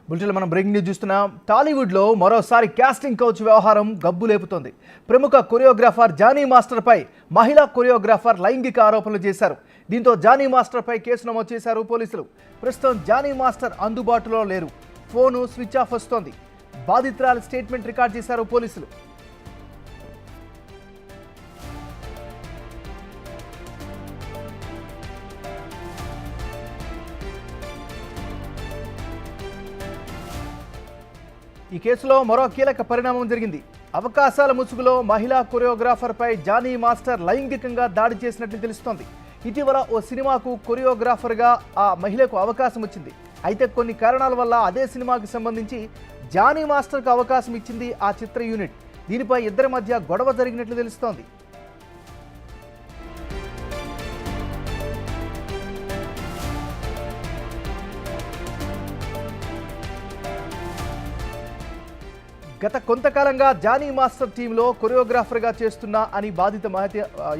బులెటిన్లో మనం breaking news చూస్తున్నాం. టాలీవుడ్లో మరోసారి కాస్టింగ్ కౌచ్ వ్యవహారం గబ్బు లేపుతోంది. ప్రముఖ కొరియోగ్రాఫర్ జానీ మాస్టర్పై మహిళా కొరియోగ్రాఫర్ లైంగిక ఆరోపణలు చేశారు. దీంతో జానీ మాస్టర్పై కేసు నమోదు చేశారు పోలీసులు. ప్రస్తుతం జానీ మాస్టర్ అందుబాటులో లేరు. ఫోను స్విచ్ ఆఫ్ వస్తోంది. బాధితురాలి స్టేట్మెంట్ రికార్డ్ చేశారు పోలీసులు. ఈ కేసులో మరో కీలక పరిణామం జరిగింది. అవకాశాల ముసుగులో మహిళా కొరియోగ్రాఫర్పై జానీ మాస్టర్ లైంగికంగా దాడి చేసినట్లు తెలుస్తోంది. ఇటీవల ఓ సినిమాకు కొరియోగ్రాఫర్గా ఆ మహిళకు అవకాశం వచ్చింది. అయితే కొన్ని కారణాల వల్ల అదే సినిమాకు సంబంధించి జానీ మాస్టర్కు అవకాశం ఇచ్చింది ఆ చిత్ర యూనిట్. దీనిపై ఇద్దరి మధ్య గొడవ జరిగినట్లు తెలుస్తోంది. గత కొంతకాలంగా జానీ మాస్టర్ టీంలో కొరియోగ్రాఫర్గా చేస్తున్నా అని బాధిత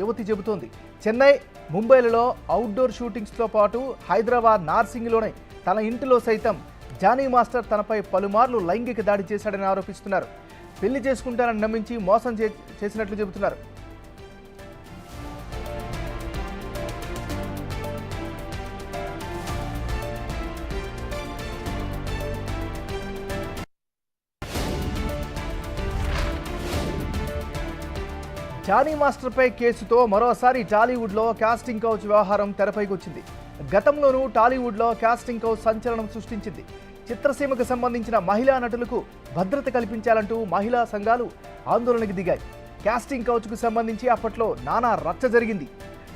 యువతి చెబుతోంది. చెన్నై, ముంబైలలో అవుట్డోర్ షూటింగ్స్తో పాటు హైదరాబాద్ నార్సింగ్లోనే తన ఇంటిలో సైతం జానీ మాస్టర్ తనపై పలుమార్లు లైంగిక దాడి చేశాడని ఆరోపిస్తున్నారు. పెళ్లి చేసుకుంటానని నమ్మించి మోసం చేసినట్లు చెబుతున్నారు. జానీ మాస్టర్పై కేసుతో మరోసారి టాలీవుడ్లో కాస్టింగ్ కౌచ్ వ్యవహారం తెరపైకి వచ్చింది. గతంలోనూ టాలీవుడ్లో కాస్టింగ్ కౌచ్ సంచలనం సృష్టించింది. చిత్రసీమకు సంబంధించిన మహిళా నటులకు భద్రత కల్పించాలంటూ మహిళా సంఘాలు ఆందోళనకు దిగాయి. కాస్టింగ్ కౌచ్కు సంబంధించి అప్పట్లో నానా రచ్చ జరిగింది.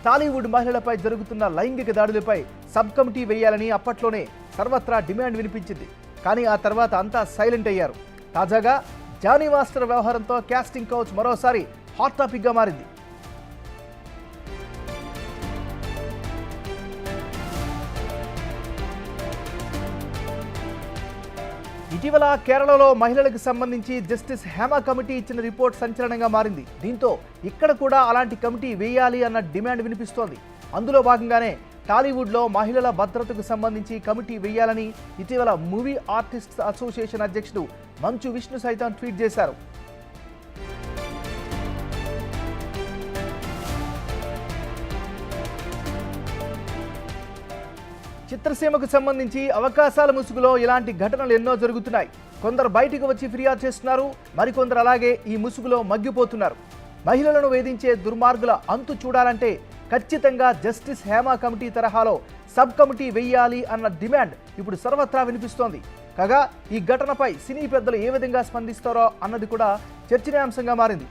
టాలీవుడ్ మహిళలపై జరుగుతున్న లైంగిక దాడులపై సబ్ కమిటీ వేయాలని అప్పట్లోనే సర్వత్రా డిమాండ్ వినిపించింది. కానీ ఆ తర్వాత అంతా సైలెంట్ అయ్యారు. తాజాగా జానీ మాస్టర్ వ్యవహారంతో కాస్టింగ్ కౌచ్ మరోసారి హాట్ టాపిక్గా మారింది. ఇటీవల కేరళలో మహిళలకు సంబంధించి జస్టిస్ హేమా కమిటీ ఇచ్చిన రిపోర్ట్ సంచలనంగా మారింది. దీంతో ఇక్కడ కూడా అలాంటి కమిటీ వేయాలి అన్న డిమాండ్ వినిపిస్తోంది. అందులో భాగంగానే టాలీవుడ్లో మహిళల భద్రతకు సంబంధించి కమిటీ వేయాలని ఇటీవల మూవీ ఆర్టిస్ట్స్ అసోసియేషన్ అధ్యక్షుడు మంచు విష్ణు సైతం ట్వీట్ చేశారు. చిత్రసీమకు సంబంధించి అవకాశాల ముసుగులో ఇలాంటి ఘటనలు ఎన్నో జరుగుతున్నాయి. కొందరు బయటకు వచ్చి ఫిర్యాదు చేస్తున్నారు, మరికొందరు అలాగే ఈ ముసుగులో మగ్గిపోతున్నారు. మహిళలను వేధించే దుర్మార్గుల అంతు చూడాలంటే ఖచ్చితంగా జస్టిస్ హేమా కమిటీ తరహాలో సబ్ కమిటీ వెయ్యాలి అన్న డిమాండ్ ఇప్పుడు సర్వత్రా వినిపిస్తోంది. కాగా ఈ ఘటనపై సినీ పెద్దలు ఏ విధంగా స్పందిస్తారో అన్నది కూడా చర్చనీయాంశంగా మారింది.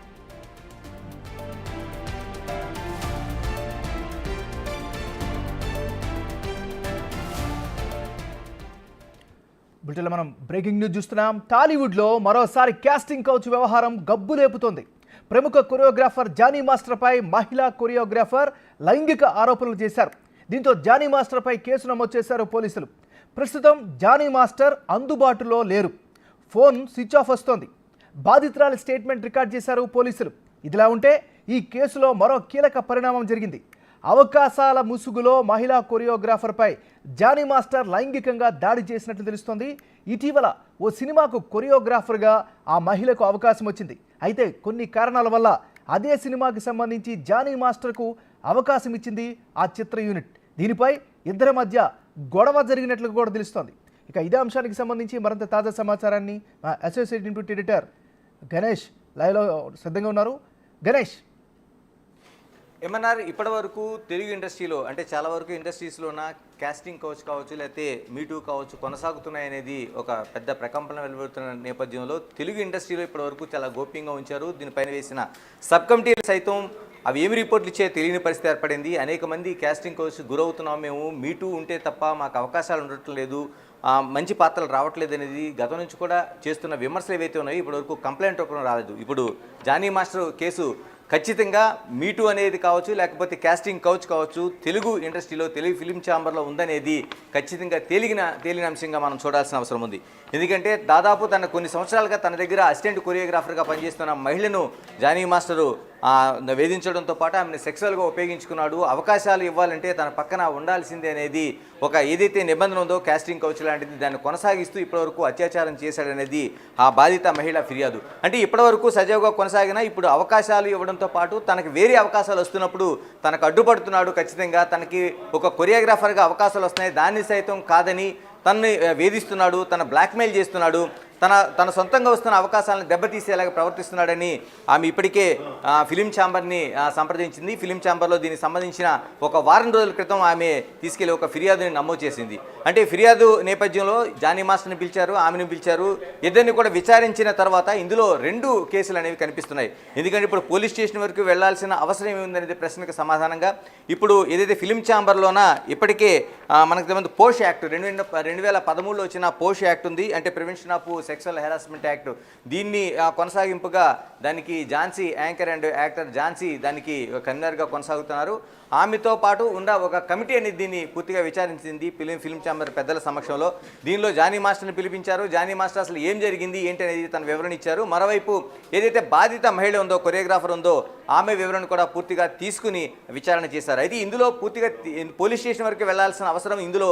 బులెటిన్లో మనం బ్రేకింగ్ న్యూస్ చూస్తున్నాం. టాలీవుడ్లో మరోసారి కాస్టింగ్ కౌచ్ వ్యవహారం గబ్బు లేపుతోంది. ప్రముఖ కొరియోగ్రాఫర్ జానీ మాస్టర్పై మహిళా కొరియోగ్రాఫర్ లైంగిక ఆరోపణలు చేశారు. దీంతో జానీ మాస్టర్పై కేసు నమోదు చేశారు పోలీసులు. ప్రస్తుతం జానీ మాస్టర్ అందుబాటులో లేరు. ఫోన్ స్విచ్ ఆఫ్ వస్తోంది. బాధితురాలి స్టేట్మెంట్ రికార్డ్ చేశారు పోలీసులు. ఇదిలా ఉంటే ఈ కేసులో మరో కీలక పరిణామం జరిగింది. అవకాశాల ముసుగులో మహిళా కొరియోగ్రాఫర్పై జానీ మాస్టర్ లైంగికంగా దాడి చేసినట్లు తెలుస్తోంది. ఇటీవల ఓ సినిమాకు కొరియోగ్రాఫర్గా ఆ మహిళకు అవకాశం వచ్చింది. అయితే కొన్ని కారణాల వల్ల అదే సినిమాకి సంబంధించి జానీ మాస్టర్కు అవకాశం ఇచ్చింది ఆ చిత్ర యూనిట్. దీనిపై ఇద్దరి మధ్య గొడవ జరిగినట్లు కూడా తెలుస్తోంది. ఇక ఇదే అంశానికి సంబంధించి మరింత తాజా సమాచారాన్ని మా అసోసియేట్ డిప్యూటీ ఎడిటర్ గణేష్ లైవ్లో సిద్ధంగా ఉన్నారు. గణేష్, ఏమన్నారు ఇప్పటి వరకు తెలుగు ఇండస్ట్రీలో అంటే చాలా వరకు ఇండస్ట్రీస్లోన కాస్టింగ్ కౌచ్ కావచ్చు లేకపోతే మీటూ కావచ్చు కొనసాగుతున్నాయనేది ఒక పెద్ద ప్రకంపన వెలువడుతున్న నేపథ్యంలో తెలుగు ఇండస్ట్రీలో ఇప్పటి వరకు చాలా గోప్యంగా ఉంచారు. దీనిపైన వేసిన సబ్ కమిటీలు సైతం అవి ఏమి రిపోర్ట్లు ఇచ్చే తెలియని పరిస్థితి ఏర్పడింది. అనేక మంది కాస్టింగ్ కౌచ్ గురవుతున్నాం, మేము మీటూ ఉంటే తప్ప మాకు అవకాశాలు ఉండటం లేదు, మంచి పాత్రలు రావట్లేదు అనేది గతం నుంచి కూడా చేస్తున్న విమర్శలు ఏవైతే ఉన్నాయో ఇప్పటివరకు కంప్లైంట్ రూపంలో రాలేదు. ఇప్పుడు జానీ మాస్టర్ కేసు ఖచ్చితంగా మీటూ అనేది కావచ్చు లేకపోతే కాస్టింగ్ కౌచ్ కావచ్చు తెలుగు ఇండస్ట్రీలో తెలుగు ఫిలిం ఛాంబర్లో ఉందనేది ఖచ్చితంగా తేలిన అంశంగా మనం చూడాల్సిన అవసరం ఉంది. ఎందుకంటే దాదాపు కొన్ని సంవత్సరాలుగా తన దగ్గర అసిస్టెంట్ కొరియోగ్రాఫర్గా పనిచేస్తున్న మహిళను జానీ మాస్టరు వేధించడంతో పాటు ఆమెను సెక్సువల్గా ఉపయోగించుకున్నాడు, అవకాశాలు ఇవ్వాలంటే తన పక్కన ఉండాల్సిందే అనేది ఒక ఏదైతే నిబంధన ఉందో కాస్టింగ్ కౌచ్ లాంటిది దాన్ని కొనసాగిస్తూ ఇప్పటివరకు అత్యాచారం చేశాడనేది ఆ బాధిత మహిళ ఫిర్యాదు. అంటే ఇప్పటివరకు సజావుగా కొనసాగినా ఇప్పుడు అవకాశాలు ఇవ్వడంతో పాటు తనకు వేరే అవకాశాలు వస్తున్నప్పుడు తనకు అడ్డుపడుతున్నాడు, ఖచ్చితంగా తనకి ఒక కొరియోగ్రాఫర్గా అవకాశాలు వస్తున్నాయి, దాన్ని సైతం కాదని తనని వేధిస్తున్నాడు, తన బ్లాక్మెయిల్ చేస్తున్నాడు, తన సొంతంగా వస్తున్న అవకాశాలను దెబ్బతీసేలాగా ప్రవర్తిస్తున్నాడని ఆమె ఇప్పటికే ఫిలిం ఛాంబర్ని సంప్రదించింది. ఫిలిం ఛాంబర్లో దీనికి సంబంధించిన ఒక వారం రోజుల క్రితం ఆమె తీసుకెళ్లి ఒక ఫిర్యాదుని నమోదు చేసింది. అంటే ఫిర్యాదు నేపథ్యంలో జానీ మాస్టర్ని పిలిచారు, ఆమెను పిలిచారు, ఇద్దరిని కూడా విచారించిన తర్వాత ఇందులో 2 కేసులు అనేవి కనిపిస్తున్నాయి. ఎందుకంటే ఇప్పుడు పోలీస్ స్టేషన్ వరకు వెళ్లాల్సిన అవసరం ఏముందనేది ప్రశ్నకు సమాధానంగా ఇప్పుడు ఏదైతే ఫిలిం ఛాంబర్లోన ఇప్పటికే మనకు తెలియదు పోష్ యాక్ట్ 2013లో వచ్చిన పోష్ యాక్ట్ ఉంది, అంటే prevention of sexual harassment act. దీన్ని కొనసాగింపుగా దానికి Jhansi anchor and actor Jhansi దానికి కన్వీనర్గా కొనసాగుతున్నారు. ఆమెతో పాటు ఉన్న ఒక కమిటీ అనేది దీన్ని పూర్తిగా విచారించింది ఫిలిం ఛాంబర్ పెద్దల సమక్షంలో. దీనిలో జానీ మాస్టర్ని పిలిపించారు. జానీ మాస్టర్ అసలు ఏం జరిగింది ఏంటి అనేది తన వివరణ ఇచ్చారు. మరోవైపు ఏదైతే బాధిత మహిళ ఉందో, కొరియోగ్రాఫర్ ఉందో, ఆమె వివరణ కూడా పూర్తిగా తీసుకుని విచారణ చేశారు. అయితే ఇందులో పూర్తిగా పోలీస్ స్టేషన్ వరకు వెళ్లాల్సిన అవసరం, ఇందులో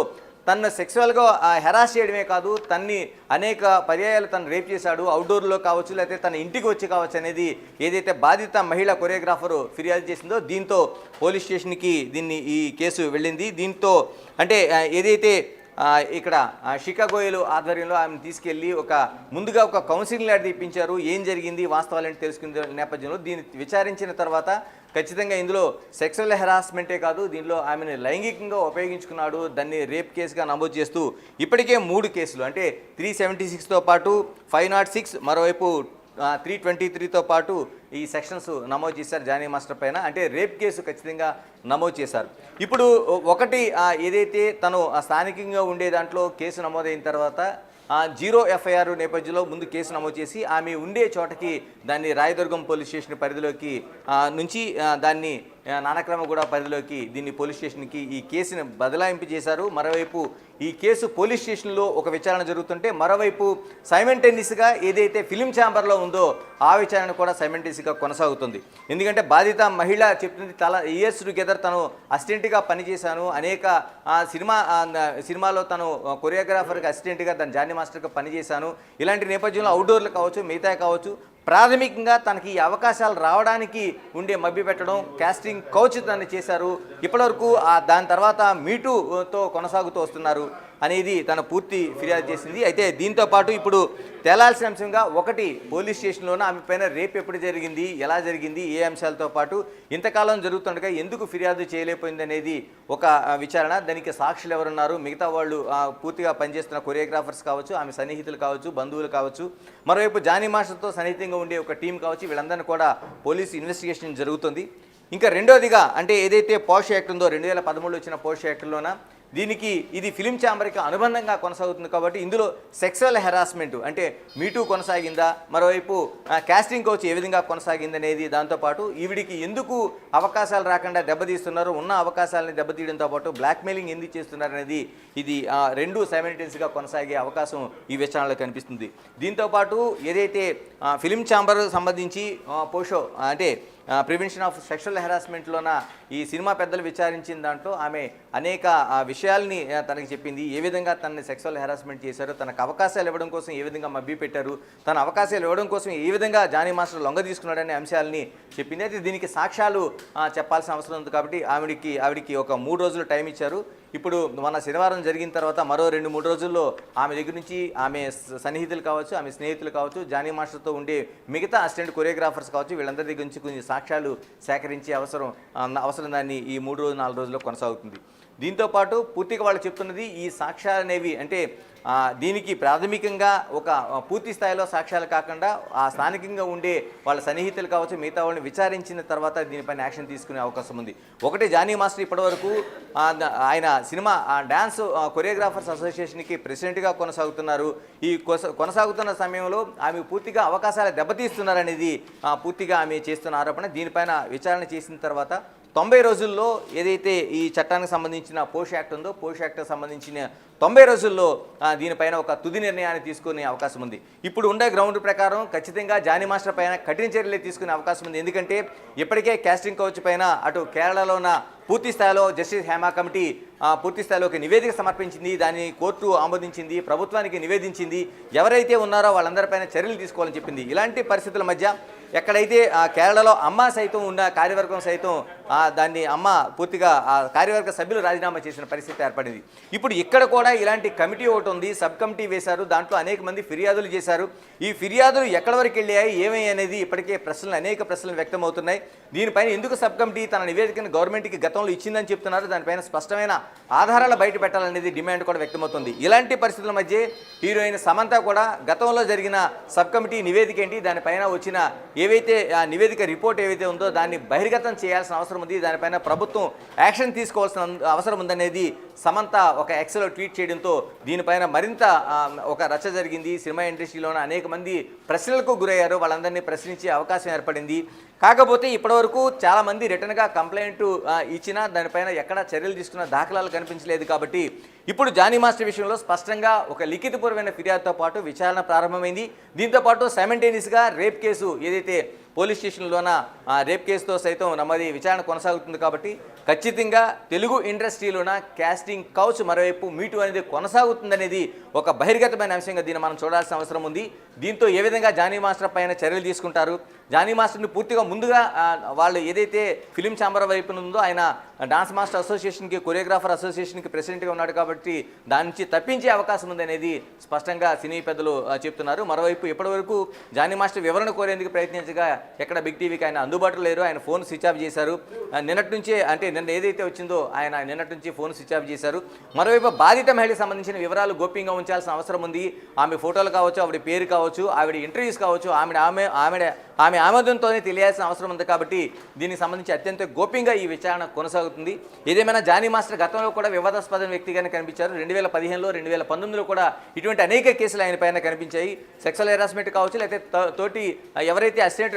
తను సెక్సువల్గా హెరాస్ చేయడమే కాదు, తన్ని అనేక పర్యాయాలు తను రేప్ చేశాడు, అవుట్డోర్లో కావచ్చు లేకపోతే తన ఇంటికి వచ్చి కావచ్చు అనేది ఏదైతే బాధిత మహిళ కొరియోగ్రాఫరు ఫిర్యాదు చేసిందో దీంతో పోలీస్ స్టేషన్కి ఈ కేసు వెళ్ళింది. దీంతో అంటే ఏదైతే ఇక్కడ షికా గోయలు ఆధ్వర్యంలో ఆమెను తీసుకెళ్ళి ముందుగా ఒక కౌన్సిలింగ్ లాంటిది ఇప్పించారు. ఏం జరిగింది వాస్తవాలంటే తెలుసుకునే నేపథ్యంలో దీన్ని విచారించిన తర్వాత ఖచ్చితంగా ఇందులో సెక్సువల్ హెరాస్మెంటే కాదు, దీనిలో ఆమెను లైంగికంగా ఉపయోగించుకున్నాడు, దాన్ని రేప్ కేసుగా నమోదు చేస్తూ ఇప్పటికే 3 కేసులు అంటే 376తో పాటు 506, మరోవైపు 323తో పాటు ఈ సెక్షన్స్ నమోదు చేశారు జానీ మాస్టర్ పైన. అంటే రేప్ కేసు ఖచ్చితంగా నమోదు చేశారు. ఇప్పుడు ఒకటి ఏదైతే తను స్థానికంగా ఉండే దాంట్లో కేసు నమోదైన తర్వాత 0 ఎఫ్ఐఆర్ నేపథ్యంలో ముందు కేసు నమోదు చేసి ఆమె ఉండే చోటకి దాన్ని రాయదుర్గం పోలీస్ స్టేషన్ పరిధిలోకి నుంచి దాన్ని నానక్రమగూడ పరిధిలోకి దీన్ని పోలీస్ స్టేషన్కి ఈ కేసుని బదలాయింపు చేశారు. మరోవైపు ఈ కేసు పోలీస్ స్టేషన్లో ఒక విచారణ జరుగుతుంటే మరోవైపు సైమల్టేనియస్గా ఏదైతే ఫిలిం ఛాంబర్లో ఉందో ఆ విచారణ కూడా సైమల్టేనియస్గా కొనసాగుతుంది. ఎందుకంటే బాధిత మహిళ చెప్తుంది చాలా ఇయర్స్ టుగెదర్ తను అసిస్టెంట్గా పనిచేశాను, అనేక సినిమాలో తను కొరియోగ్రాఫర్గా అసిస్టెంట్గా తను జానీ మాస్టర్గా పనిచేశాను, ఇలాంటి నేపథ్యంలో అవుట్డోర్లు కావచ్చు మిగతా కావచ్చు ప్రాథమికంగా తనకి ఈ అవకాశాలు రావడానికి ఉండే మభ్య పెట్టడం, కాస్టింగ్ కౌచ్ దాన్ని చేశారు. ఇప్పటివరకు దాని తర్వాత మీటూతో కొనసాగుతూ వస్తున్నారు అనేది తన పూర్తి ఫిర్యాదు చేసింది. అయితే దీంతో పాటు ఇప్పుడు తేలాల్సిన అంశంగా ఒకటి పోలీస్ స్టేషన్లోనే ఆమె పైన రేప్ ఎప్పుడు జరిగింది, ఎలా జరిగింది, ఏ అంశాలతో పాటు ఇంతకాలం జరుగుతుండగా ఎందుకు ఫిర్యాదు చేయలేకపోయింది అనేది ఒక విచారణ. దానికి సాక్షులు ఎవరున్నారు, మిగతా వాళ్ళు పూర్తిగా పనిచేస్తున్న కొరియోగ్రాఫర్స్ కావచ్చు, ఆమె సన్నిహితులు కావచ్చు, బంధువులు కావచ్చు, మరోవైపు జానీ మాస్టర్తో సన్నిహితంగా ఉండే ఒక టీం కావచ్చు, వీళ్ళందరినీ కూడా పోలీసు ఇన్వెస్టిగేషన్ జరుగుతుంది. ఇంకా రెండోదిగా అంటే ఏదైతే పోష్ యాక్ట్ ఉందో 2013లో వచ్చిన పోష్ యాక్ట్లోన దీనికి ఇది ఫిలిం ఛాంబర్కి అనుబంధంగా కొనసాగుతుంది కాబట్టి ఇందులో సెక్సువల్ హెరాస్మెంట్ అంటే మీటూ కొనసాగిందా, మరోవైపు కాస్టింగ్ కౌచ్ ఏ విధంగా కొనసాగింది అనేది, దాంతోపాటు ఈవిడికి ఎందుకు అవకాశాలు రాకుండా దెబ్బతీస్తున్నారు, ఉన్న అవకాశాలని దెబ్బతీయడంతో పాటు బ్లాక్మెయిలింగ్ ఎందుకు చేస్తున్నారు అనేది ఇది 2 సైమల్టేనియస్గా కొనసాగే అవకాశం ఈ విచారణలో కనిపిస్తుంది. దీంతోపాటు ఏదైతే ఫిలిం ఛాంబర్ సంబంధించి పోషో అంటే ప్రివెన్షన్ ఆఫ్ సెక్షువల్ హెరాస్మెంట్లోన ఈ సినిమా పెద్దలు విచారించిన దాంట్లో ఆమె అనేక విషయాల్ని తనకి చెప్పింది. ఏ విధంగా తనని సెక్సువల్ హెరాస్మెంట్ చేశారు, తనకు అవకాశాలు ఇవ్వడం కోసం ఏ విధంగా మభ్య పెట్టారు, తన అవకాశాలు ఇవ్వడం కోసం ఏ విధంగా జానీ మాస్టర్ లొంగ తీసుకున్నాడనే అంశాలని చెప్పింది. అయితే దీనికి సాక్ష్యాలు చెప్పాల్సిన అవసరం ఉంది కాబట్టి ఆవిడికి ఒక 3 రోజులు టైం ఇచ్చారు. ఇప్పుడు మన శనివారం జరిగిన తర్వాత మరో 2-3 రోజుల్లో ఆమె దగ్గర నుంచి ఆమె సన్నిహితులు కావచ్చు, ఆమె స్నేహితులు కావచ్చు, జానీ మాస్టర్తో ఉండే మిగతా అసిస్టెంట్ కొరియోగ్రాఫర్స్ కావచ్చు, వీళ్ళందరి దగ్గర నుంచి కొన్ని సాక్ష్యాలు సేకరించి అవసరం దాన్ని ఈ 3-4 రోజుల్లో కొనసాగుతుంది. దీంతోపాటు పూర్తిగా వాళ్ళు చెప్తున్నది ఈ సాక్ష్యాలు అనేవి అంటే దీనికి ప్రాథమికంగా ఒక పూర్తి స్థాయిలో సాక్ష్యాలు కాకుండా స్థానికంగా ఉండే వాళ్ళ సన్నిహితులు కావచ్చు, మిగతా వాళ్ళని విచారించిన తర్వాత దీనిపైన యాక్షన్ తీసుకునే అవకాశం ఉంది. ఒకటి జానీ మాస్టర్ ఇప్పటివరకు ఆయన సినిమా డ్యాన్స్ కొరియోగ్రాఫర్స్ అసోసియేషన్కి ప్రెసిడెంట్గా కొనసాగుతున్నారు. ఈ కొనసాగుతున్న సమయంలో ఆమె పూర్తిగా అవకాశాలు దెబ్బతీస్తున్నారనేది పూర్తిగా ఆమె చేస్తున్న ఆరోపణ. దీనిపైన విచారణ చేసిన తర్వాత 90 రోజుల్లో ఏదైతే ఈ చట్టానికి సంబంధించిన పోష్ యాక్ట్ ఉందో పోష్ యాక్ట్కి సంబంధించిన 90 రోజుల్లో దీనిపైన ఒక తుది నిర్ణయాన్ని తీసుకునే అవకాశం ఉంది. ఇప్పుడు ఉండే గ్రౌండ్ ప్రకారం ఖచ్చితంగా జానీ మాస్టర్ పైన కఠిన చర్యలు తీసుకునే అవకాశం ఉంది. ఎందుకంటే ఇప్పటికే కాస్టింగ్ కౌచ్ పైన అటు కేరళలో ఉన్న పూర్తి స్థాయిలో జస్టిస్ హేమా కమిటీ పూర్తి స్థాయిలో ఒక నివేదిక సమర్పించింది. దాన్ని కోర్టు ఆమోదించింది, ప్రభుత్వానికి నివేదించింది. ఎవరైతే ఉన్నారో వాళ్ళందరిపైన చర్యలు తీసుకోవాలని చెప్పింది. ఇలాంటి పరిస్థితుల మధ్య ఎక్కడైతే కేరళలో అమ్మ సైతం ఉన్న కార్యవర్గం సైతం దాన్ని అమ్మ పూర్తిగా ఆ కార్యవర్గ సభ్యులు రాజీనామా చేసిన పరిస్థితి ఏర్పడింది. ఇప్పుడు ఇక్కడ కూడా ఇలాంటి కమిటీ ఒకటి ఉంది, సబ్ కమిటీ వేశారు. దాంట్లో అనేక మంది ఫిర్యాదులు చేశారు. ఈ ఫిర్యాదులు ఎక్కడి వరకు వెళ్ళాయి ఏమై అనేది ఇప్పటికే అనేక ప్రశ్నలు వ్యక్తమవుతున్నాయి. దీనిపైన ఎందుకు సబ్ కమిటీ తన నివేదికను గవర్నమెంట్కి గతంలో ఇచ్చిందని చెప్తున్నారు. దానిపైన స్పష్టమైన ఆధారాలు బయట పెట్టాలనేది డిమాండ్ కూడా వ్యక్తమవుతుంది. ఇలాంటి పరిస్థితుల మధ్య హీరోయిన్ సమంత కూడా గతంలో జరిగిన సబ్ కమిటీ నివేదిక ఏంటి, దానిపైన వచ్చిన ఏవైతే ఆ నివేదిక రిపోర్ట్ ఏవైతే ఉందో దాన్ని బహిర్గతం చేయాల్సిన అవసరం ఉంది, దానిపైన ప్రభుత్వం యాక్షన్ తీసుకోవాల్సిన అవసరం ఉందనేది సమంత ఒక ఎక్స్లో ట్వీట్ చేయడంతో దీనిపైన మరింత ఒక రచ్చ జరిగింది. సినిమా ఇండస్ట్రీలోనే అనేక మంది ప్రశ్నలకు గురయ్యారు. వాళ్ళందరినీ ప్రశ్నించే అవకాశం ఏర్పడింది. కాకపోతే ఇప్పటివరకు చాలామంది రిటర్న్గా కంప్లైంట్ ఇచ్చినా దానిపైన ఎక్కడ చర్యలు తీసుకున్న దాఖలాలు కనిపించలేదు. కాబట్టి ఇప్పుడు జానీ మాస్టర్ విషయంలో స్పష్టంగా ఒక లిఖితపూర్వమైన ఫిర్యాదుతో పాటు విచారణ ప్రారంభమైంది. దీంతోపాటు సైమల్టేనియస్గా రేప్ కేసు ఏదైతే పోలీస్ స్టేషన్లోన రేప్ కేసుతో సైతం నమ్మది విచారణ కొనసాగుతుంది. కాబట్టి ఖచ్చితంగా తెలుగు ఇండస్ట్రీలోన కాస్టింగ్ కౌచ్ మరోవైపు మీటు అనేది కొనసాగుతుందనేది ఒక బహిర్గతమైన అంశంగా దీన్ని మనం చూడాల్సిన అవసరం ఉంది. దీంతో ఏ విధంగా జానీ మాస్టర్ పైన చర్యలు తీసుకుంటారు, జానీ మాస్టర్ని పూర్తిగా ముందుగా వాళ్ళు ఏదైతే ఫిలిం ఛాంబర్ వైపు ఉందో ఆయన డాన్స్ మాస్టర్ అసోసియేషన్కి కొరియోగ్రాఫర్ అసోసియేషన్కి ప్రెసిడెంట్గా ఉన్నాడు కాబట్టి దాని నుంచి తప్పించే అవకాశం ఉందనేది స్పష్టంగా సినీ పెద్దలు చెప్తున్నారు. మరోవైపు ఇప్పటివరకు జానీ మాస్టర్ వివరణ కోరేందుకు ప్రయత్నించగా ఎక్కడ బిగ్ టీవీకి ఆయన అందుబాటులో లేరు. ఆయన ఫోన్ స్విచ్ ఆఫ్ చేశారు. నిన్నటి నుంచే అంటే నిన్న ఏదైతే వచ్చిందో ఆయన నిన్నటి నుంచి ఫోన్ స్విచ్ ఆఫ్ చేశారు. మరోవైపు బాధిత మహిళకి సంబంధించిన వివరాలు గోప్యంగా ఉంచాల్సిన అవసరం ఉంది. ఆమె ఫోటోలు కావచ్చు, ఆవిడ పేరు కావచ్చు, ఆవిడ ఇంటర్వ్యూస్ కావచ్చు, ఆమె ఆమోదంతోనే తెలియాల్సిన అవసరం ఉంది. కాబట్టి దీనికి సంబంధించి అత్యంత గోప్యంగా ఈ విచారణ కొనసాగుతుంది. ఏదేమైనా జానీ మాస్టర్ గతంలో కూడా వివాదాస్పద వ్యక్తిగానే కనిపించారు. 2015లో 2019లో కూడా ఇటువంటి అనేక కేసులు ఆయన పైన కనిపించాయి. సెక్సువల్ హెరాస్మెంట్ కావచ్చు, లేకపోతే తోటి ఎవరైతే అసిస్టెంట్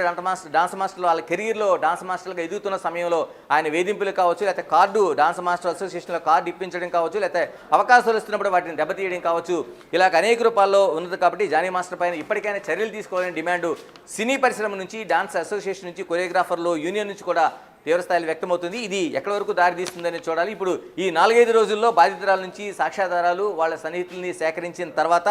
డాన్స్ మాస్టర్లు వాళ్ళ కెరీర్లో డాన్స్ మాస్టర్లుగా ఎదుగుతున్న సమయంలో ఆయన వేధింపులు కావచ్చు, లేకపోతే డాన్స్ మాస్టర్ అసోసియేషన్లో కార్డు ఇప్పించడం కావచ్చు, లేకపోతే అవకాశాలు ఇస్తున్నప్పుడు వాటిని దెబ్బతీయడం కావచ్చు, ఇలాగ అనేక రూపాల్లో ఉన్నది. కాబట్టి జానీ మాస్టర్ పైన ఇప్పటికైనా చర్యలు తీసుకోవాలని డిమాండ్ సినీ పరిశ్రమ నుంచి, డాన్స్ అసోసియేషన్ నుంచి, కొరియోగ్రాఫర్లు యూనియన్ నుంచి కూడా తీవ్రస్థాయిలో వ్యక్తమవుతుంది. ఇది ఎక్కడి వరకు దారితీస్తుందని చూడాలి. ఇప్పుడు ఈ 4-5 రోజుల్లో బాధితురాల నుంచి సాక్ష్యాధారాలు వాళ్ళ సన్నిహితుల్ని సేకరించిన తర్వాత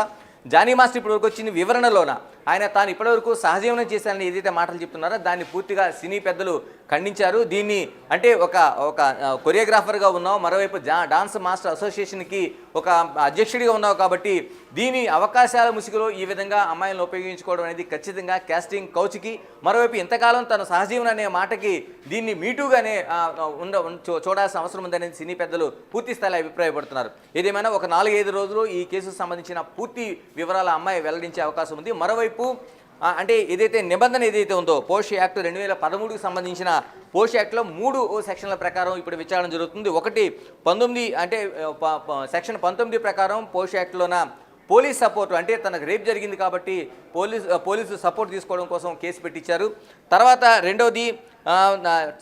జానీ మాస్టర్ ఇప్పటివరకు వచ్చిన వివరణలోన ఆయన తాను ఇప్పటివరకు సహజీవనం చేశానని ఏదైతే మాటలు చెప్తున్నారో దాన్ని పూర్తిగా సినీ పెద్దలు ఖండించారు. దీన్ని అంటే ఒక కొరియోగ్రాఫర్గా ఉన్నావు, మరోవైపు డాన్స్ మాస్టర్ అసోసియేషన్కి ఒక అధ్యక్షుడిగా ఉన్నావు కాబట్టి దీని అవకాశాల ముసుగులో ఈ విధంగా అమ్మాయిలను ఉపయోగించుకోవడం అనేది ఖచ్చితంగా కాస్టింగ్ కౌచ్కి, మరోవైపు ఇంతకాలం తన సహజీవనం అనే మాటకి దీన్ని మీటూగానే చూడాల్సిన అవసరం ఉందనేది సినీ పెద్దలు పూర్తి స్థాయిలో అభిప్రాయపడుతున్నారు. ఏదేమైనా ఒక 4-5 రోజులు ఈ కేసుకు సంబంధించిన పూర్తి వివరాల అమ్మాయి వెల్లడించే అవకాశం ఉంది. మరోవైపు అంటే ఏదైతే నిబంధన ఏదైతే ఉందో పోష్ యాక్ట్ 2013కి సంబంధించిన పోష్ యాక్ట్లో 3 సెక్షన్ల ప్రకారం ఇప్పుడు విచారణ జరుగుతుంది. ఒకటి 19 అంటే సెక్షన్ 19 ప్రకారం పోష్ యాక్ట్లోన పోలీస్ సపోర్ట్ అంటే తనకు రేప్ జరిగింది కాబట్టి పోలీసు సపోర్ట్ తీసుకోవడం కోసం కేసు పెట్టించారు. తర్వాత రెండవది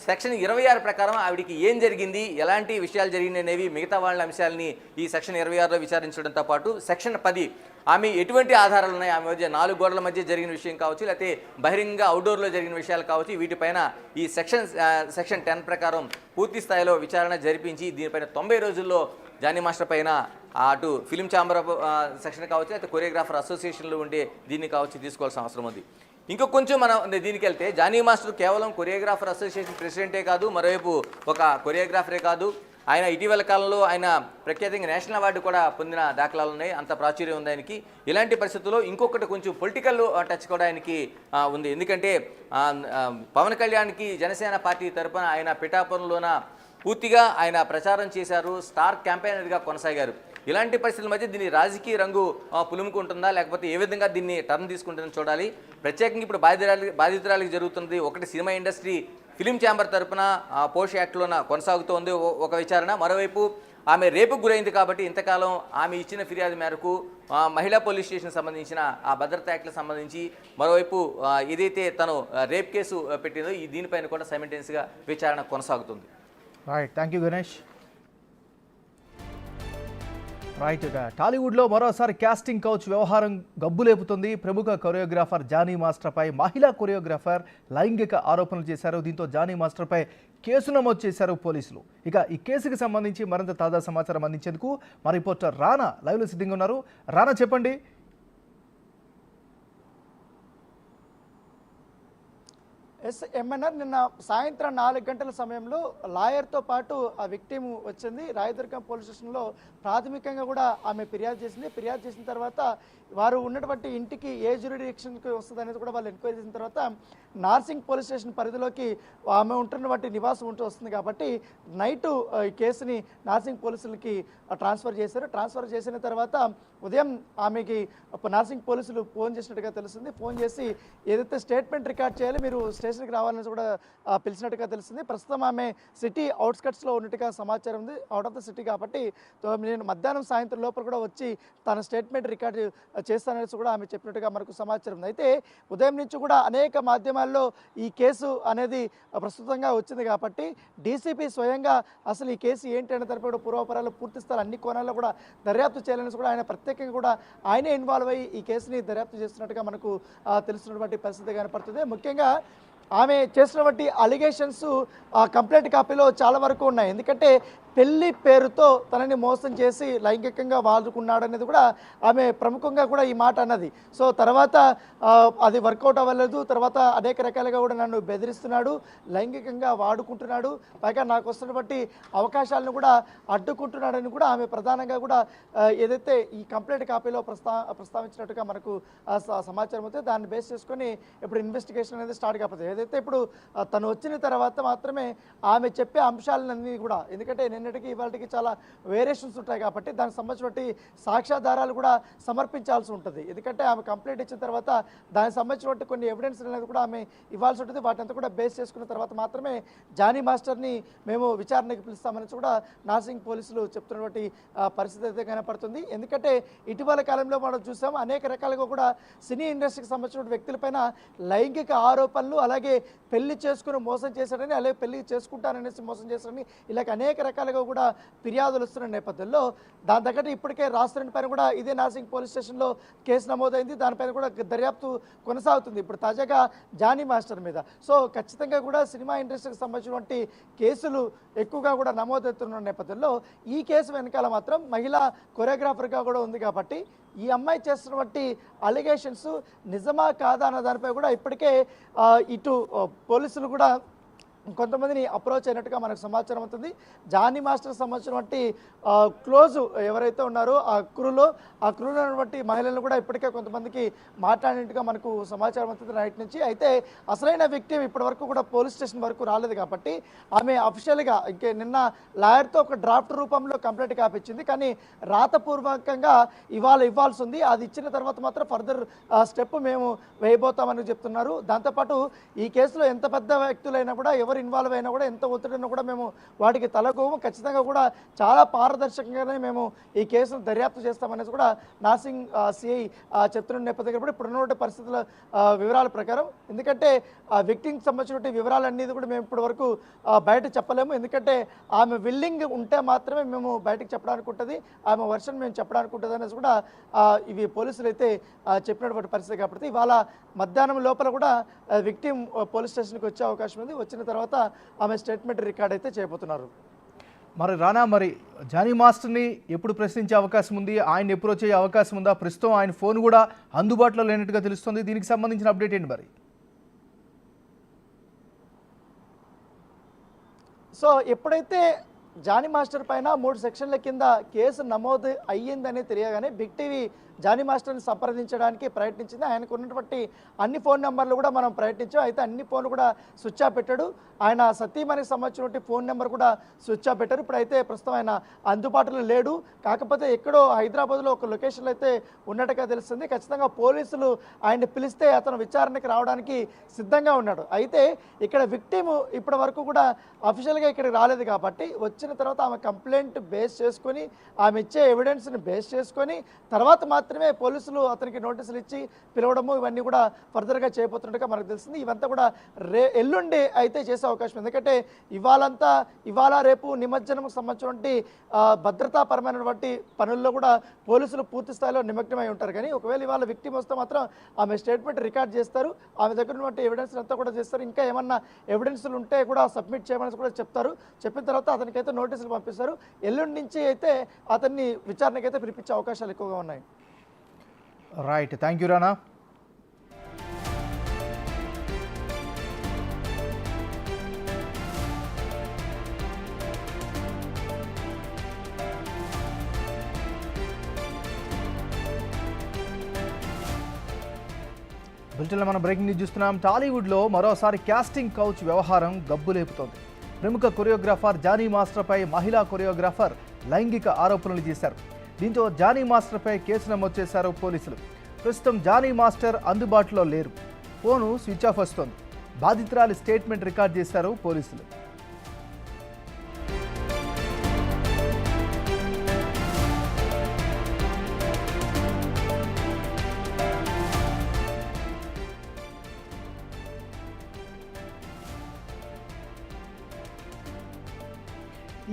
సెక్షన్ 26 ప్రకారం ఆవిడికి ఏం జరిగింది, ఎలాంటి విషయాలు జరిగినాయి అనేవి మిగతా వాళ్ళ అంశాలని ఈ సెక్షన్ 26లో విచారించడంతో పాటు సెక్షన్ 10 ఆమె ఎటువంటి ఆధారాలు ఉన్నాయి, ఆమె మధ్య 4 గోడల మధ్య జరిగిన విషయం కావచ్చు, లేకపోతే బహిరంగ అవుట్డోర్లో జరిగిన విషయాలు కావచ్చు, వీటిపైన ఈ సెక్షన్ 10 ప్రకారం పూర్తి స్థాయిలో విచారణ జరిపించి దీనిపైన 90 రోజుల్లో జానీ మాస్టర్ పైన అటు ఫిలిం ఛాంబర్ సెక్షన్ కావచ్చు, లేకపోతే కొరియోగ్రాఫర్ అసోసియేషన్లో ఉండే దీన్ని కావచ్చు తీసుకోవాల్సిన అవసరం ఉంది. ఇంకో కొంచెం మనం దీనికి వెళ్తే జానీ మాస్టర్ కేవలం కొరియోగ్రాఫర్ అసోసియేషన్ ప్రెసిడెంటే కాదు, మరోవైపు ఒక కొరియోగ్రాఫరే కాదు, ఆయన ఇటీవల కాలంలో ఆయన ప్రఖ్యాతంగా నేషనల్ అవార్డు కూడా పొందిన దాఖలాలు ఉన్నాయి. అంత ప్రాచుర్యం ఉంది ఆయనకి. ఇలాంటి పరిస్థితుల్లో ఇంకొకటి కొంచెం పొలిటికల్ టచ్ కూడా ఆయనకి ఉంది. ఎందుకంటే పవన్ కళ్యాణ్కి జనసేన పార్టీ తరఫున ఆయన పిఠాపురంలోన పూర్తిగా ఆయన ప్రచారం చేశారు, స్టార్ క్యాంపెయినర్గా కొనసాగారు. ఇలాంటి పరిస్థితుల మధ్య దీన్ని రాజకీయ రంగు పులుముకుంటుందా, లేకపోతే ఏ విధంగా దీన్ని టర్న్ తీసుకుంటుందని చూడాలి. ప్రత్యేకంగా ఇప్పుడు బాధితురాలికి జరుగుతున్నది ఒకటి సినిమా ఇండస్ట్రీ ఫిలిం ఛాంబర్ తరఫున పోష్ యాక్ట్లోన కొనసాగుతోంది ఒక విచారణ, మరోవైపు ఆమె రేపుకు గురైంది కాబట్టి ఇంతకాలం ఆమె ఇచ్చిన ఫిర్యాదు మేరకు మహిళా పోలీస్ స్టేషన్ సంబంధించిన ఆ భద్రతా యాక్ట్లకు సంబంధించి, మరోవైపు ఏదైతే తను రేప్ కేసు పెట్టిందో దీనిపైన కూడా సైమల్టేనియస్గా విచారణ కొనసాగుతుంది. Right, thank you Ganesh. Right, ఇక టాలీవుడ్లో మరోసారి క్యాస్టింగ్ కౌచ్ వ్యవహారం గబ్బులేపుతుంది. ప్రముఖ కొరియోగ్రాఫర్ జానీ మాస్టర్పై మహిళా కొరియోగ్రాఫర్ లైంగిక ఆరోపణలు చేశారు. దీంతో జానీ మాస్టర్పై కేసు నమోదు చేశారు పోలీసులు. ఇక ఈ కేసుకు సంబంధించి మరింత తాజా సమాచారం అందించేందుకు మా రిపోర్టర్ రానా లైవ్లో సిద్ధంగా ఉన్నారు. రానా, చెప్పండి. ఎంఎన్ఆర్ నిన్న సాయంత్రం 4 గంటల సమయంలో లాయర్తో పాటు ఆ విక్టిమ్ వచ్చింది. రాయదుర్గం పోలీస్ స్టేషన్లో ప్రాథమికంగా కూడా ఆమె ఫిర్యాదు చేసింది. ఫిర్యాదు చేసిన తర్వాత వారు ఉన్నటువంటి ఇంటికి ఏ జ్యూరిడిక్షన్కి వస్తుంది అనేది కూడా వాళ్ళు ఎంక్వైరీ చేసిన తర్వాత నార్సింగ్ పోలీస్ స్టేషన్ పరిధిలోకి ఆమె ఉంటున్నటువంటి నివాసం ఉంటూ వస్తుంది కాబట్టి నైటు ఈ కేసుని నార్సింగ్ పోలీసులకి ట్రాన్స్ఫర్ చేశారు. ట్రాన్స్ఫర్ చేసిన తర్వాత ఉదయం ఆమెకి నార్సింగ్ పోలీసులు ఫోన్ చేసినట్టుగా తెలుస్తుంది. ఫోన్ చేసి ఏదైతే స్టేట్మెంట్ రికార్డ్ చేయాలి, మీరు స్టేషన్కి రావాలని కూడా పిలిచినట్టుగా తెలుస్తుంది. ప్రస్తుతం ఆమె సిటీ అవుట్స్కట్స్లో ఉన్నట్టుగా సమాచారం ఉంది. అవుట్ ఆఫ్ ద సిటీ కాబట్టి నేను మధ్యాహ్నం సాయంత్రం లోపల కూడా వచ్చి తన స్టేట్మెంట్ రికార్డ్ చేస్తాననేసి కూడా ఆమె చెప్పినట్టుగా మనకు సమాచారం ఉంది. అయితే ఉదయం నుంచి కూడా అనేక మాధ్యమాల్లో ఈ కేసు అనేది ప్రస్తుతంగా వచ్చింది కాబట్టి డీసీపీ స్వయంగా అసలు ఈ కేసు ఏంటి అనే తరపు కూడా పూర్వపరాలు పూర్తి స్థాయి అన్ని కోణాల్లో కూడా దర్యాప్తు చేయాలని కూడా ఆయన ప్రత్యేకంగా కూడా ఆయనే ఇన్వాల్వ్ అయ్యి ఈ కేసుని దర్యాప్తు చేస్తున్నట్టుగా మనకు తెలుస్తున్నటువంటి పరిస్థితి కనపడుతుంది. ముఖ్యంగా ఆమె చేసినటువంటి అలిగేషన్స్ కంప్లైంట్ కాపీలో చాలా వరకు ఉన్నాయి. ఎందుకంటే పెళ్లి పేరుతో తనని మోసం చేసి లైంగికంగా వాడుకున్నాడు అనేది కూడా ఆమె ప్రముఖంగా కూడా ఈ మాట అన్నది. సో తర్వాత అది వర్కౌట్ అవ్వలేదు. తర్వాత అనేక రకాలుగా కూడా నన్ను బెదిరిస్తున్నాడు, లైంగికంగా వాడుకుంటున్నాడు, పైగా నాకు వస్తున్నటువంటి అవకాశాలను కూడా అడ్డుకుంటున్నాడని కూడా ఆమె ప్రధానంగా కూడా ఏదైతే ఈ కంప్లైంట్ కాపీలో ప్రస్తావించినట్టుగా మనకు సమాచారం అవుతుంది. దాన్ని బేస్ చేసుకొని ఇప్పుడు ఇన్వెస్టిగేషన్ అనేది స్టార్ట్ కాకపోతే ఏదైతే ఇప్పుడు తను వచ్చిన తర్వాత మాత్రమే ఆమె చెప్పే అంశాలన్నీ కూడా, ఎందుకంటే నిన్నటికి ఇవాళకి చాలా వేరియేషన్స్ ఉంటాయి కాబట్టి దానికి సంబంధించినటువంటి సాక్ష్యాధారాలు కూడా సమర్పించాల్సి ఉంటుంది. ఎందుకంటే ఆమె కంప్లైంట్ ఇచ్చిన తర్వాత దానికి సంబంధించినటువంటి కొన్ని ఎవిడెన్స్ అనేది కూడా ఆమె ఇవ్వాల్సి ఉంటుంది. వాటిని కూడా బేస్ చేసుకున్న తర్వాత మాత్రమే జానీ మాస్టర్ని మేము విచారణకు పిలుస్తామని కూడా నార్సింగ్ పోలీసులు చెప్తున్నటువంటి పరిస్థితి అయితే కనపడుతుంది. ఎందుకంటే ఇటీవల కాలంలో మనం చూసాం అనేక రకాలుగా కూడా సినీ ఇండస్ట్రీకి సంబంధించిన వ్యక్తులపైన లైంగిక ఆరోపణలు, అలాగే పెళ్లి చేసుకుని మోసం చేశాడని, అలాగే పెళ్లి చేసుకుంటాననేసి మోసం చేశాడని, ఇలాగ అనేక రకాలుగా కూడా ఫిర్యాదులు వస్తున్న నేపథ్యంలో దాని తగ్గట్టు ఇప్పటికే రాష్ట్రం పైన కూడా ఇదే నార్సింగ్ పోలీస్ స్టేషన్లో కేసు నమోదైంది. దానిపైన కూడా దర్యాప్తు కొనసాగుతుంది ఇప్పుడు తాజాగా జానీ మాస్టర్ మీద. సో ఖచ్చితంగా కూడా సినిమా ఇండస్ట్రీకి సంబంధించినటువంటి కేసులు ఎక్కువగా కూడా నమోదవుతున్న నేపథ్యంలో ఈ కేసు వెనకాల మాత్రం మహిళా కొరియోగ్రాఫర్గా కూడా ఉంది కాబట్టి ఈ అమ్మాయి చేస్తున్నటువంటి అలిగేషన్స్ నిజమా కాదా అన్న దానిపై కూడా ఇప్పటికే ఇటు పోలీసులు కూడా కొంతమందిని అప్రోచ్ అయినట్టుగా మనకు సమాచారం అవుతుంది. జానీ మాస్టర్ సంబంధించినటువంటి క్లోజ్ ఎవరైతే ఉన్నారో ఆ క్రూలో ఉన్నటువంటి మహిళలను కూడా ఇప్పటికే కొంతమందికి మాట్లాడినట్టుగా మనకు సమాచారం అవుతుంది నైట్ నుంచి. అయితే అసలైన విక్టిమ్ ఇప్పటి వరకు కూడా పోలీస్ స్టేషన్ వరకు రాలేదు కాబట్టి ఆమె అఫీషియల్గా ఇంకే నిన్న లాయర్తో ఒక డ్రాఫ్ట్ రూపంలో కంప్లైంట్ కాపించింది. కానీ రాతపూర్వకంగా ఇవ్వాల్సి ఉంది. అది ఇచ్చిన తర్వాత మాత్రం ఫర్దర్ స్టెప్ మేము వేయబోతామని చెప్తున్నారు. దాంతోపాటు ఈ కేసులో ఎంత పెద్ద వ్యక్తులైనా కూడా ఎవరు ఇన్వాల్వ్ అయినా కూడా ఎంత ఒత్తిడినా కూడా మేము వాటికి తలకోము, ఖచ్చితంగా కూడా చాలా పారదర్శకంగానే మేము ఈ కేసును దర్యాప్తు చేస్తామనేది కూడా నార్సింగ్ సిఐ చెప్తున్న నేపథ్యంలో కూడా ఇప్పుడున్నటువంటి పరిస్థితుల వివరాల ప్రకారం, ఎందుకంటే ఆ వ్యక్తికి సంబంధించిన వివరాలన్నీ కూడా మేము ఇప్పటి వరకు బయట చెప్పలేము. ఎందుకంటే ఆమె విల్లింగ్ ఉంటే మాత్రమే మేము బయటకు చెప్పడానికి ఉంటుంది, ఆమె వర్షన్ మేము చెప్పడానికి ఉంటుంది అనేసి కూడా ఇవి పోలీసులు అయితే చెప్పినటువంటి పరిస్థితి కాబట్టి ఇవాళ మధ్యాహ్నం లోపల కూడా విక్టిమ్ పోలీస్ స్టేషన్కి వచ్చే అవకాశం ఉంది. వచ్చిన తర్వాత ఆమె స్టేట్మెంట్ రికార్డ్ అయితే చేయబోతున్నారు. మరి రానా, మరి జానీ మాస్టర్ని ఎప్పుడు ప్రశ్నించే అవకాశం ఉంది, ఆయన ఎప్పుడు వచ్చే అవకాశం ఉందా? ప్రస్తుతం ఆయన ఫోన్ కూడా అందుబాటులో లేనట్టుగా తెలుస్తుంది. దీనికి సంబంధించిన అప్డేట్ ఏంటి మరి? సో ఎప్పుడైతే జానీ మాస్టర్ పైన 3 సెక్షన్ల కింద కేసు నమోదు అయ్యిందని తెలియగానే బిగ్ టీవీ జానీ మాస్టర్ని సంప్రదించడానికి ప్రయత్నించింది. ఆయనకు ఉన్నటువంటి అన్ని ఫోన్ నెంబర్లు కూడా మనం ప్రయత్నించాం. అయితే అన్ని ఫోన్లు కూడా స్విచ్ ఆఫ్ పెట్టాడు. ఆయన సతీమణికి సంబంధించినటువంటి ఫోన్ నెంబర్ కూడా స్విచ్ ఆఫ్ పెట్టారు. ఇప్పుడైతే ప్రస్తుతం ఆయన అందుబాటులో లేడు. కాకపోతే ఎక్కడో హైదరాబాద్లో ఒక లొకేషన్లో అయితే ఉన్నట్టుగా తెలుస్తుంది. ఖచ్చితంగా పోలీసులు ఆయన్ని పిలిస్తే అతను విచారణకి రావడానికి సిద్ధంగా ఉన్నాడు. అయితే ఇక్కడ విక్టిమ్ ఇప్పటి వరకు కూడా అఫీషియల్గా ఇక్కడికి రాలేదు కాబట్టి వచ్చిన తర్వాత ఆమె కంప్లైంట్ బేస్ చేసుకొని ఆమె ఇచ్చే ఎవిడెన్స్ని బేస్ చేసుకొని తర్వాత మాత్రమే పోలీసులు అతనికి నోటీసులు ఇచ్చి పిలవడము ఇవన్నీ కూడా ఫర్దర్గా చేయబోతున్నట్టుగా మనకు తెలిసింది. ఇవంతా కూడా ఎల్లుండి అయితే చేసే అవకాశం, ఎందుకంటే ఇవాళ రేపు నిమజ్జనంకు సంబంధించినటువంటి భద్రతాపరమైనటువంటి పనుల్లో కూడా పోలీసులు పూర్తి స్థాయిలో నిమగ్నమై ఉంటారు. కానీ ఒకవేళ ఇవాళ విక్టిమ్ వస్తే మాత్రం ఆమె స్టేట్మెంట్ రికార్డ్ చేస్తారు, ఆమె దగ్గర ఉన్నటువంటి ఎవిడెన్స్ అంతా కూడా చేస్తారు. ఇంకా ఏమన్నా ఎవిడెన్స్లు ఉంటే కూడా సబ్మిట్ చేయమని కూడా చెప్తారు. చెప్పిన తర్వాత అతనికైతే నోటీసులు పంపిస్తారు. ఎల్లుండి నుంచి అయితే అతన్ని విచారణకైతే పిలిపించే అవకాశాలు ఎక్కువగా ఉన్నాయి. రైట్, థ్యాంక్ యూ రానా. బులెటిన్లో మనం బ్రేకింగ్ న్యూస్ చూస్తున్నాం. టాలీవుడ్లో మరోసారి క్యాస్టింగ్ కౌచ్ వ్యవహారం గబ్బులేపుతోంది. ప్రముఖ కొరియోగ్రాఫర్ జానీ మాస్టర్పై మహిళా కొరియోగ్రాఫర్ లైంగిక ఆరోపణలు చేశారు. దీంతో జానీ మాస్టర్పై కేసు నమోదు చేశారు పోలీసులు. ప్రస్తుతం జానీ మాస్టర్ అందుబాటులో లేరు, ఫోను స్విచ్ ఆఫ్ వస్తోంది. బాధితురాలి స్టేట్మెంట్ రికార్డ్ చేశారు పోలీసులు.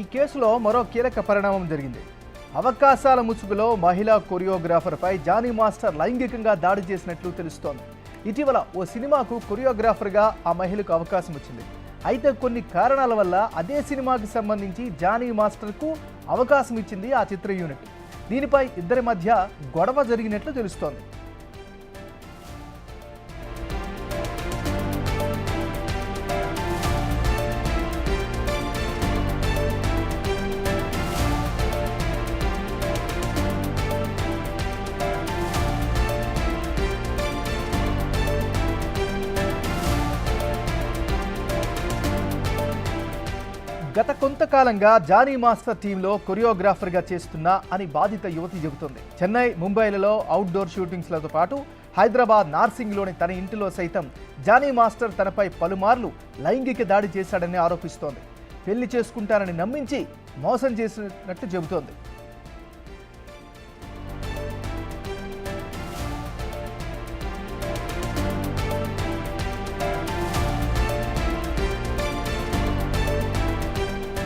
ఈ కేసులో మరో కీలక పరిణామం జరిగింది. అవకాశాల ముసుగులో మహిళా కొరియోగ్రాఫర్పై జానీ మాస్టర్ లైంగికంగా దాడి చేసినట్లు తెలుస్తోంది. ఇటీవల ఓ సినిమాకు కొరియోగ్రాఫర్గా ఆ మహిళకు అవకాశం వచ్చింది. అయితే కొన్ని కారణాల వల్ల అదే సినిమాకి సంబంధించి జానీ మాస్టర్కు అవకాశం ఇచ్చింది ఆ చిత్ర యూనిట్. దీనిపై ఇద్దరి మధ్య గొడవ జరిగినట్లు తెలుస్తోంది. గత కొంతకాలంగా జానీ మాస్టర్ టీంలో కొరియోగ్రాఫర్గా చేస్తున్నా అని బాధిత యువతి చెబుతోంది. చెన్నై, ముంబైలలో అవుట్డోర్ షూటింగ్స్లతో పాటు హైదరాబాద్ నార్సింగ్లోని తన ఇంటిలో సైతం జానీ మాస్టర్ తనపై పలుమార్లు లైంగిక దాడి చేశాడని ఆరోపిస్తోంది. పెళ్లి చేసుకుంటానని నమ్మించి మోసం చేసినట్టు చెబుతోంది.